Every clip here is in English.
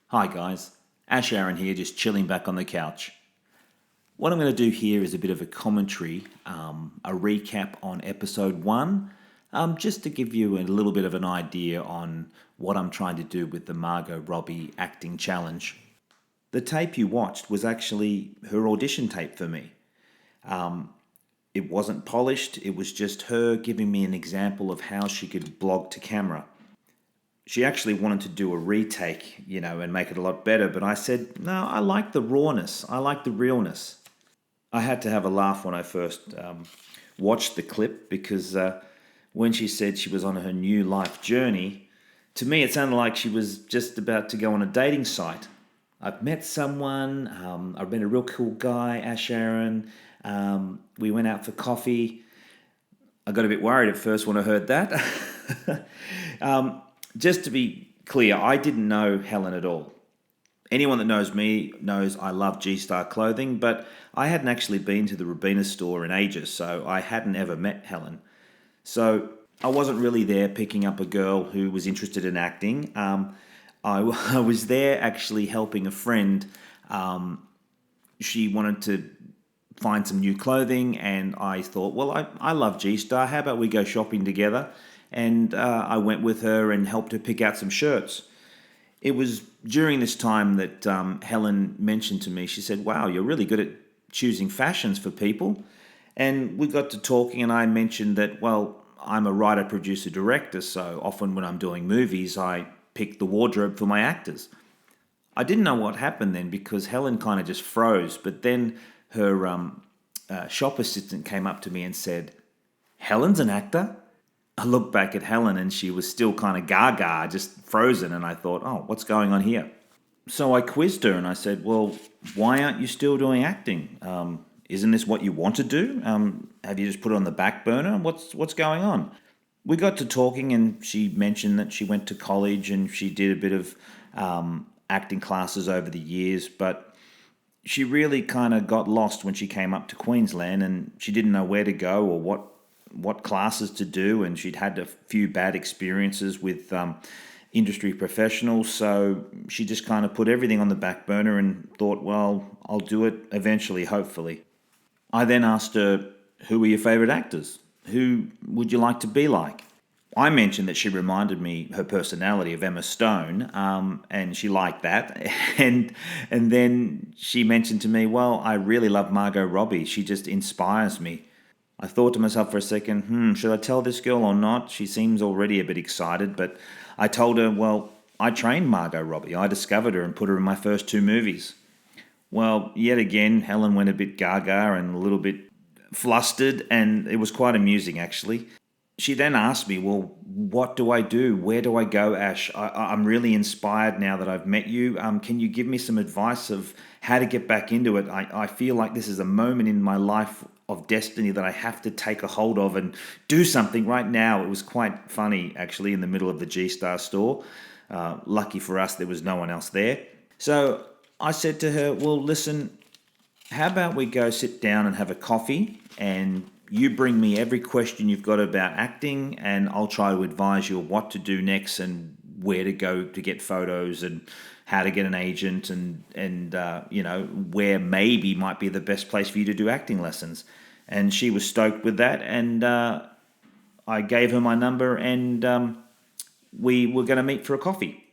Hi guys, Ash Aaron here, just chilling back on the couch. What I'm going to do here is a bit of a commentary, a recap on episode 1, just to give you a little bit of an idea on what I'm trying to do with the Margot Robbie acting challenge. The tape you watched was actually her audition tape for me. It wasn't polished, it was just her giving me an example of how she could blog to camera. She actually wanted to do a retake, and make it a lot better. But I said, no, I like the rawness. I like the realness. I had to have a laugh when I first watched the clip because when she said she was on her new life journey, to me it sounded like she was just about to go on a dating site. I've met someone, I've met a real cool guy, Ash Aaron. We went out for coffee. I got a bit worried at first when I heard that. Just to be clear, I didn't know Helen at all. Anyone that knows me knows I love G-Star clothing, but I hadn't actually been to the Robina store in ages, so I hadn't ever met Helen. So I wasn't really there picking up a girl who was interested in acting. I was there actually helping a friend. She wanted to find some new clothing, and I thought, well, I love G-Star. How about we go shopping together? And I went with her and helped her pick out some shirts. It was during this time that Helen mentioned to me, she said, wow, you're really good at choosing fashions for people. And we got to talking, and I mentioned that, well, I'm a writer, producer, director, so often when I'm doing movies, I pick the wardrobe for my actors. I didn't know what happened then because Helen kind of just froze, but then her shop assistant came up to me and said, Helen's an actor? I looked back at Helen and she was still kind of gaga, just frozen. And I thought, oh, what's going on here? So I quizzed her and I said, well, why aren't you still doing acting? Isn't this what you want to do? Have you just put it on the back burner? What's going on? We got to talking and she mentioned that she went to college and she did a bit of acting classes over the years, but she really kind of got lost when she came up to Queensland and she didn't know where to go or what classes to do, and she'd had a few bad experiences with industry professionals, so she just kind of put everything on the back burner and thought, well, I'll do it eventually, hopefully. I then asked her, who were your favourite actors? Who would you like to be like? I mentioned that she reminded me, her personality, of Emma Stone, and she liked that. And then she mentioned to me, well, I really love Margot Robbie. She just inspires me. I thought to myself for a second, should I tell this girl or not? She seems already a bit excited, but I told her, well, I trained Margot Robbie. I discovered her and put her in my first 2 movies. Well, yet again, Helen went a bit gaga and a little bit flustered, and it was quite amusing, actually. She then asked me, well, what do I do? Where do I go, Ash? I'm really inspired now that I've met you. Can you give me some advice of how to get back into it? I feel like this is a moment in my life of destiny that I have to take a hold of and do something right now. It was quite funny, actually, in the middle of the G-Star store. Lucky for us, there was no one else there. So I said to her, well, listen, how about we go sit down and have a coffee and you bring me every question you've got about acting and I'll try to advise you what to do next and where to go to get photos and how to get an agent and where maybe might be the best place for you to do acting lessons. And she was stoked with that, and I gave her my number and we were going to meet for a coffee.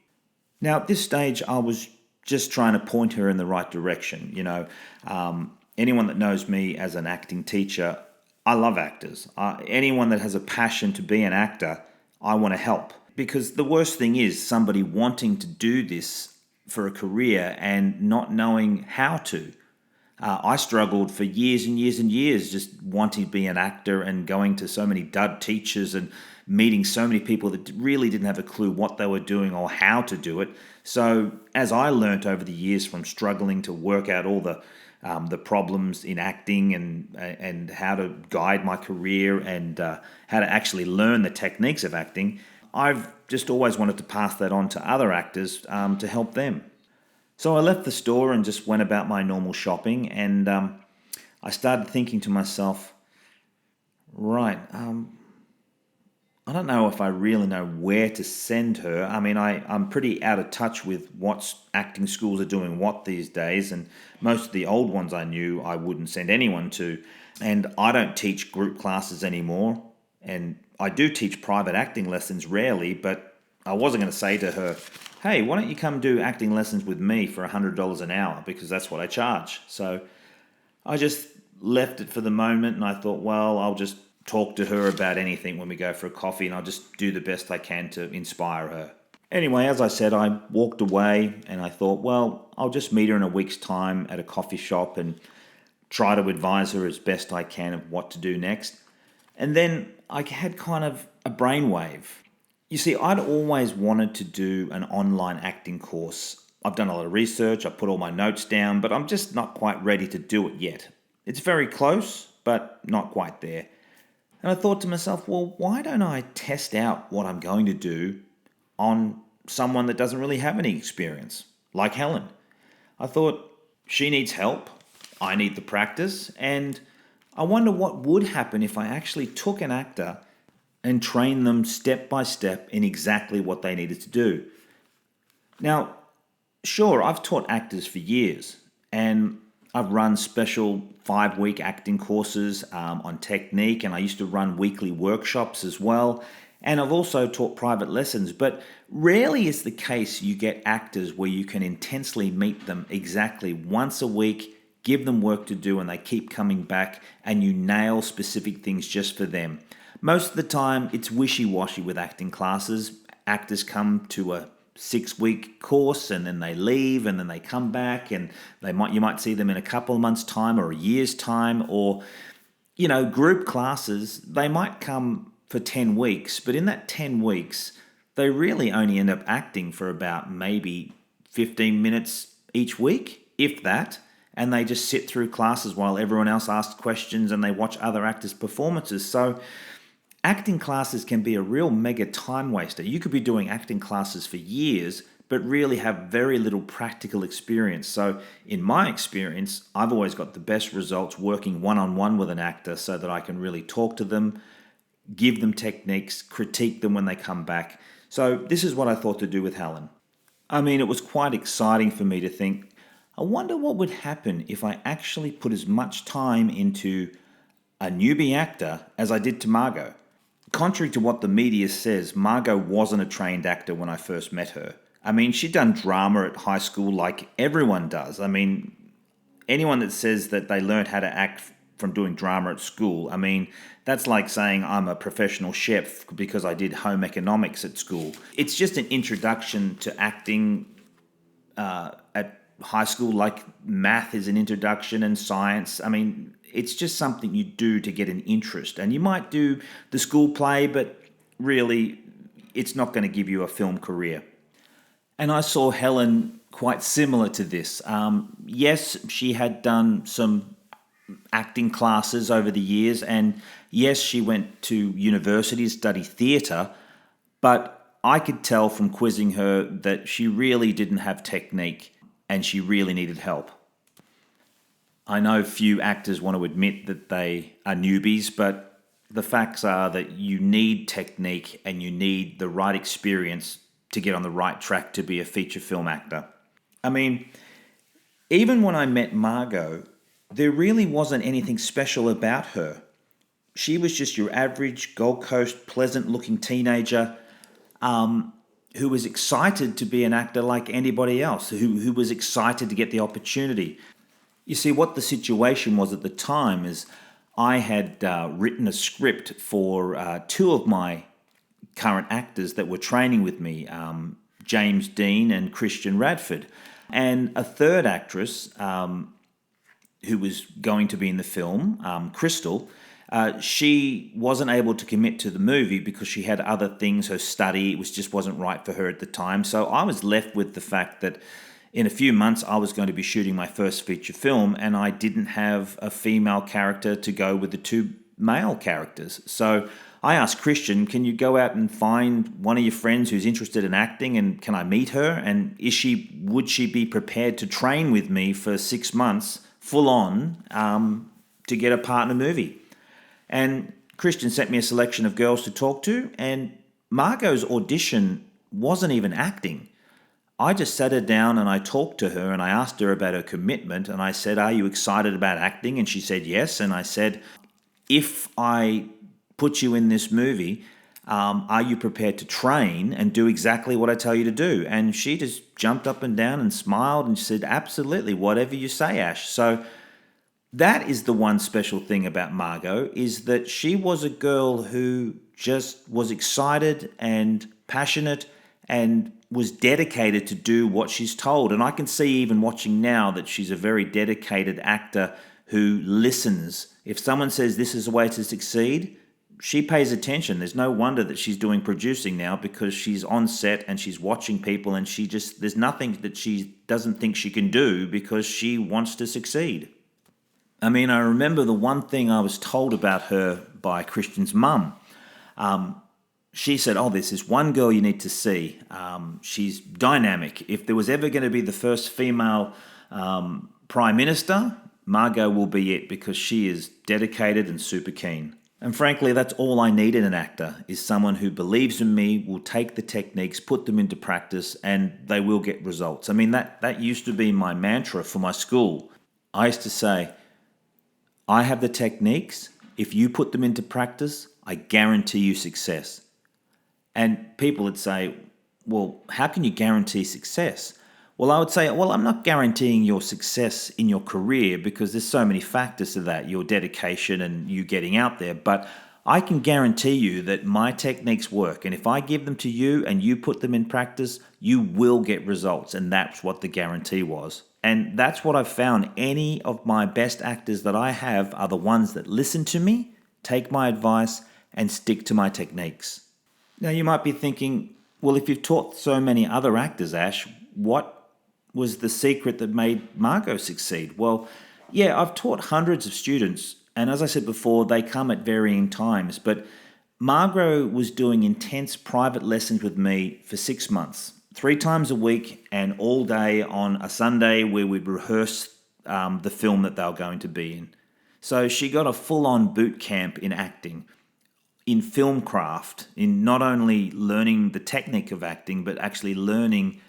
Now at this stage I was just trying to point her in the right direction. Anyone that knows me as an acting teacher, I love actors. Anyone that has a passion to be an actor, I want to help. Because the worst thing is somebody wanting to do this for a career and not knowing how to. I struggled for years and years and years just wanting to be an actor and going to so many dud teachers and meeting so many people that really didn't have a clue what they were doing or how to do it. So as I learnt over the years from struggling to work out all the problems in acting and how to guide my career and how to actually learn the techniques of acting, I've just always wanted to pass that on to other actors to help them. So I left the store and just went about my normal shopping, and I started thinking to myself, right, I don't know if I really know where to send her. I mean, I'm pretty out of touch with what acting schools are doing what these days, and most of the old ones I knew I wouldn't send anyone to. And I don't teach group classes anymore, and I do teach private acting lessons rarely, but I wasn't going to say to her, hey, why don't you come do acting lessons with me for $100 an hour, because that's what I charge. So I just left it for the moment, and I thought, well, I'll just talk to her about anything when we go for a coffee, and I'll just do the best I can to inspire her. Anyway, as I said, I walked away and I thought, well, I'll just meet her in a week's time at a coffee shop and try to advise her as best I can of what to do next. And then I had kind of a brainwave. You see, I'd always wanted to do an online acting course. I've done a lot of research, I've put all my notes down, but I'm just not quite ready to do it yet. It's very close, but not quite there. And I thought to myself, well, why don't I test out what I'm going to do on someone that doesn't really have any experience, like Helen? I thought, she needs help, I need the practice, and I wonder what would happen if I actually took an actor and trained them step by step in exactly what they needed to do. Now, sure, I've taught actors for years, and I've run special 5-week acting courses on technique, and I used to run weekly workshops as well. And I've also taught private lessons, but rarely is the case you get actors where you can intensely meet them exactly once a week, give them work to do, and they keep coming back, and you nail specific things just for them. Most of the time, it's wishy-washy with acting classes. Actors come to a 6-week course and then they leave and then they come back, and you might see them in a couple of months' time or a year's time, or group classes, they might come for 10 weeks, but in that 10 weeks they really only end up acting for about maybe 15 minutes each week, if that, and they just sit through classes while everyone else asks questions and they watch other actors' performances. So acting classes can be a real mega time waster. You could be doing acting classes for years, but really have very little practical experience. So in my experience, I've always got the best results working one-on-one with an actor so that I can really talk to them, give them techniques, critique them when they come back. So this is what I thought to do with Helen. I mean, it was quite exciting for me to think, I wonder what would happen if I actually put as much time into a newbie actor as I did to Margo. Contrary to what the media says, Margo wasn't a trained actor when I first met her. I mean, she'd done drama at high school like everyone does. I mean, anyone that says that they learned how to act from doing drama at school, I mean, that's like saying I'm a professional chef because I did home economics at school. It's just an introduction to acting at high school, like math is an introduction and science. I mean, it's just something you do to get an interest. And you might do the school play, but really, it's not going to give you a film career. And I saw Helen quite similar to this. Yes, she had done some acting classes over the years, and yes, she went to university to study theatre, but I could tell from quizzing her that she really didn't have technique and she really needed help. I know few actors want to admit that they are newbies, but the facts are that you need technique and you need the right experience to get on the right track to be a feature film actor. I mean, even when I met Margo, there really wasn't anything special about her. She was just your average Gold Coast pleasant-looking teenager who was excited to be an actor like anybody else, who was excited to get the opportunity. You see, what the situation was at the time is I had written a script for 2 of my current actors that were training with me, James Dean and Christian Radford, and a third actress who was going to be in the film, Crystal. She wasn't able to commit to the movie because she had other things, her study, just wasn't right for her at the time. So I was left with the fact that in a few months I was going to be shooting my first feature film, and I didn't have a female character to go with the 2 male characters. So I asked Christian, can you go out and find one of your friends who's interested in acting, and can I meet her? And would she be prepared to train with me for 6 months full on to get a part in a movie? And Christian sent me a selection of girls to talk to, and Margot's audition wasn't even acting. I just sat her down and I talked to her and I asked her about her commitment, and I said, "Are you excited about acting?" And she said yes. And I said, "If I put you in this movie, are you prepared to train and do exactly what I tell you to do?" And she just jumped up and down and smiled and said, "Absolutely, whatever you say, Ash." So that is the one special thing about Margo, is that she was a girl who just was excited and passionate and was dedicated to do what she's told. And I can see, even watching now, that she's a very dedicated actor who listens. If someone says this is a way to succeed, she pays attention. There's no wonder that she's doing producing now, because she's on set and she's watching people, and there's nothing that she doesn't think she can do, because she wants to succeed. I mean, I remember the one thing I was told about her by Christian's mum. She said, "Oh, there's this one girl you need to see. She's dynamic. If there was ever going to be the first female Prime Minister, Margo will be it, because she is dedicated and super keen." And frankly, that's all I need in an actor, is someone who believes in me, will take the techniques, put them into practice, and they will get results. I mean, that used to be my mantra for my school. I used to say, "I have the techniques. If you put them into practice, I guarantee you success." And people would say, "Well, how can you guarantee success?" Well, I would say, "Well, I'm not guaranteeing your success in your career, because there's so many factors to that, your dedication and you getting out there. But I can guarantee you that my techniques work. And if I give them to you and you put them in practice, you will get results." And that's what the guarantee was. And that's what I've found. Any of my best actors that I have are the ones that listen to me, take my advice, and stick to my techniques. Now, you might be thinking, well, if you've taught so many other actors, Ash, what was the secret that made Margo succeed? Well, yeah, I've taught hundreds of students, and as I said before, they come at varying times. But Margo was doing intense private lessons with me for 6 months, 3 times a week, and all day on a Sunday, where we'd rehearse the film that they were going to be in. So she got a full-on boot camp in acting, in film craft, in not only learning the technique of acting, but actually learning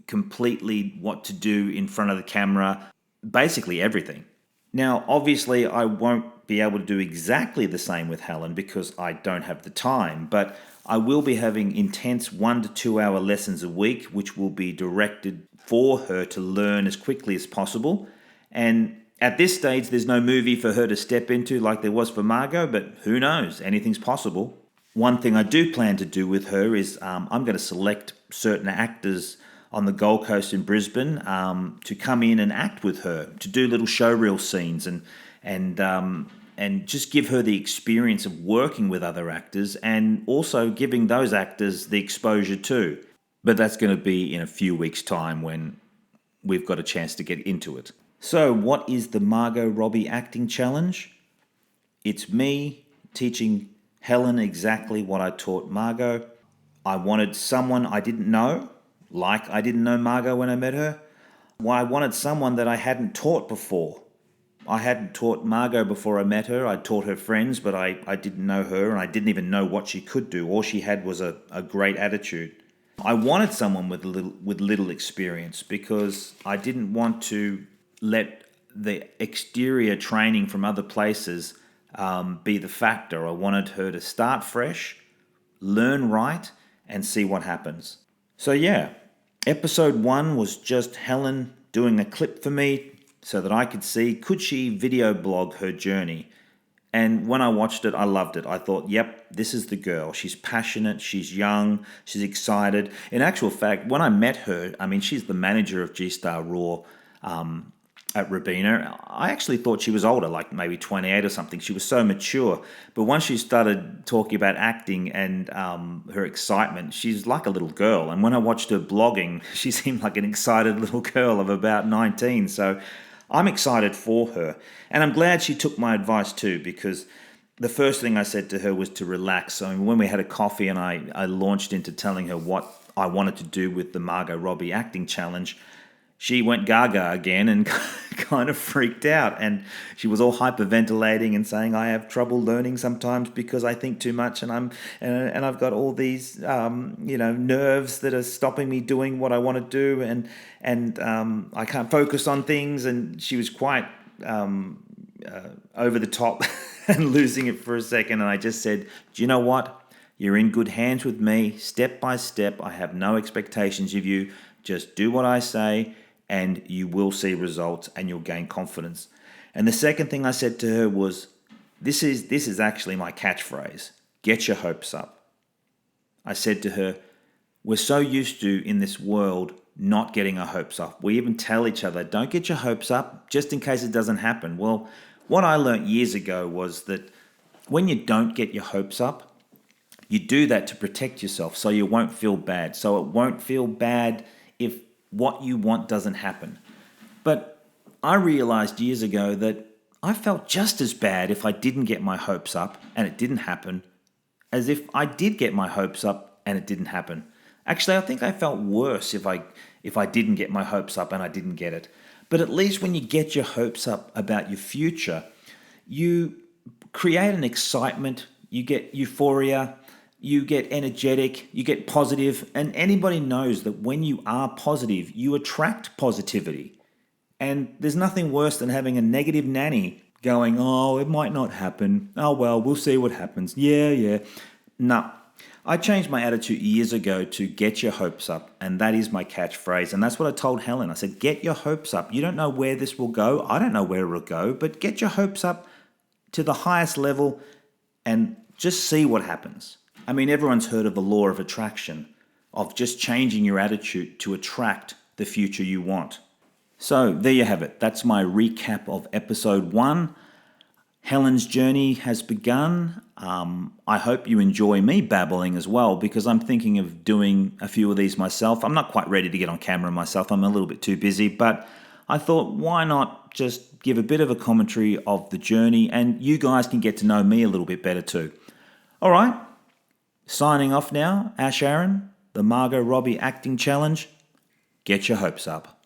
completely what to do in front of the camera, basically everything. Now, obviously, I won't be able to do exactly the same with Helen, because I don't have the time, but I will be having intense 1 to 2 hour lessons a week, which will be directed for her to learn as quickly as possible. And at this stage, there's no movie for her to step into like there was for Margo, but who knows? Anything's possible. One thing I do plan to do with her is I'm going to select certain actors on the Gold Coast in Brisbane to come in and act with her, to do little showreel scenes and just give her the experience of working with other actors, and also giving those actors the exposure too. But that's going to be in a few weeks' time, when we've got a chance to get into it. So, what is the Margot Robbie Acting Challenge? It's me teaching Helen exactly what I taught Margot. I wanted someone I didn't know, like I didn't know Margot when I met her. I wanted someone that I hadn't taught before. I hadn't taught Margot before I met her. I taught her friends, but I didn't know her, and I didn't even know what she could do. All she had was a great attitude. I wanted someone with little experience, because I didn't want to let the exterior training from other places be the factor. I wanted her to start fresh, learn right, and see what happens. So yeah, episode 1 was just Helen doing a clip for me so that I could see, could she video blog her journey? And when I watched it, I loved it. I thought, yep, this is the girl. She's passionate, she's young, she's excited. In actual fact, when I met her, I mean, she's the manager of G-Star Raw at Robina. I actually thought she was older, like maybe 28 or something. She was so mature. But once she started talking about acting and her excitement, she's like a little girl. And when I watched her blogging, she seemed like an excited little girl of about 19. So I'm excited for her. And I'm glad she took my advice too, because the first thing I said to her was to relax. So when we had a coffee and I launched into telling her what I wanted to do with the Margot Robbie Acting Challenge, she went gaga again and kind of freaked out. And she was all hyperventilating and saying, I have trouble learning sometimes because I think too much, and I've got all these nerves that are stopping me doing what I want to do, and I can't focus on things. And she was quite over the top and losing it for a second. And I just said, do you know what? You're in good hands with me, step by step. I have no expectations of you. Just do what I say, and you will see results, and you'll gain confidence. And the second thing I said to her was, this is actually my catchphrase: get your hopes up. I said to her, we're so used to, in this world, not getting our hopes up. We even tell each other, don't get your hopes up, just in case it doesn't happen. Well, what I learned years ago was that when you don't get your hopes up, you do that to protect yourself so you won't feel bad. So it won't feel bad if what you want doesn't happen. But I realized years ago that I felt just as bad if I didn't get my hopes up and it didn't happen as if I did get my hopes up and it didn't happen. Actually, I think I felt worse if I didn't get my hopes up and I didn't get it. But at least when you get your hopes up about your future, you create an excitement, you get euphoria, you get energetic, you get positive, and anybody knows that when you are positive, you attract positivity. And there's nothing worse than having a negative nanny going, oh, it might not happen. Oh, well, we'll see what happens. Yeah. No. I changed my attitude years ago to get your hopes up, and that is my catchphrase. And that's what I told Helen. I said, get your hopes up. You don't know where this will go. I don't know where it will go, but get your hopes up to the highest level and just see what happens. I mean, everyone's heard of the law of attraction, of just changing your attitude to attract the future you want. So there you have it. That's my recap of episode 1. Helen's journey has begun. I hope you enjoy me babbling as well, because I'm thinking of doing a few of these myself. I'm not quite ready to get on camera myself. I'm a little bit too busy, but I thought, why not just give a bit of a commentary of the journey, and you guys can get to know me a little bit better too. All right. Signing off now, AASH AARON, the Margot Robbie Acting Challenge. Get your hopes up.